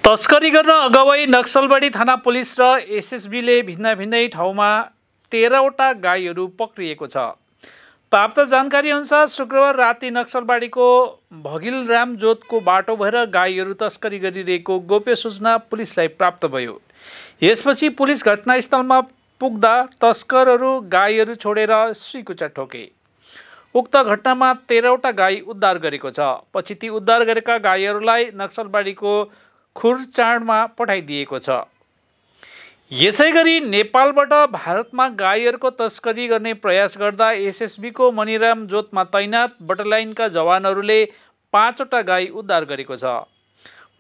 तस्करी गर्न अगवै नक्सलबाडी थाना पुलिस र एसएसबीले भिन्नै ठाउँमा 13वटा गाईहरू पक्रिएको छ। प्राप्त जानकारी अनुसार शुक्रबार राति नक्सलबाडीको भगिलराम जोतको बाटो भएर गाईहरू तस्करी गरिरहेको गोप्य सूचना पुलिसलाई प्राप्त भयो। यसपछि पुलिस घटनास्थलमा पुग्दा तस्करहरू गाईहरू छोडेर सुइकुच्चा ठोके। उक्त घटनामा 13वटा गाई उद्धार गरेको छ। पछि ती उद्धार गरेका गाईहरूलाई नक्सलबाडीको खुरचाडमा पठाइदिएको छ। यसैगरी नेपालबाट भारतमा गाईहरूको तस्करी गर्ने प्रयास गर्दा एसएसबीको मनिराम जोतमा तैनात बटालियनका जवानहरूले 5वटा गाई उद्धार गरेको छ।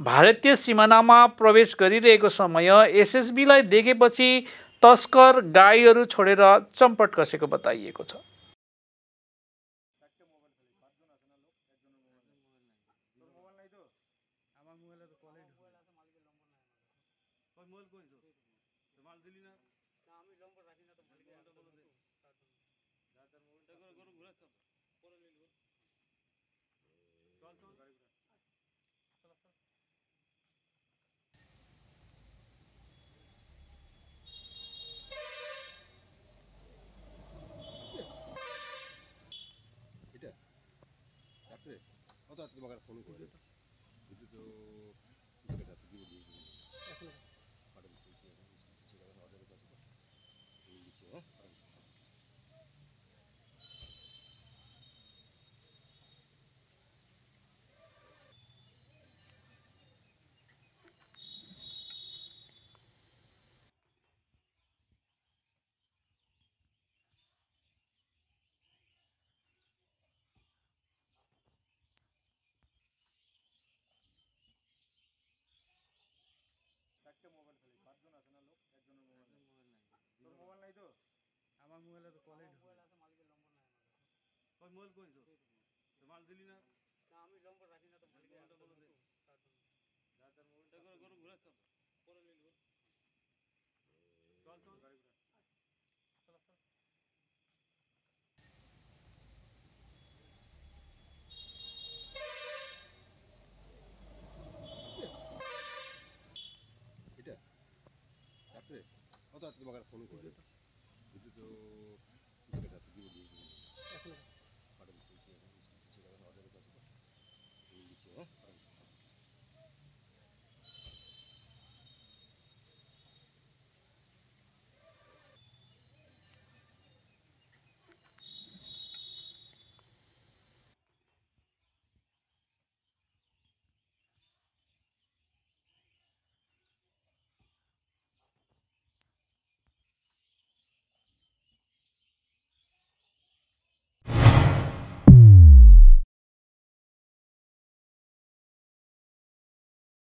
भारतीय सिमानामा प्रवेश गरिरहेको समय एसएसबीलाई देखेपछि तस्कर गाईहरू छोडेर चम्पट कसेको बताइएको छ।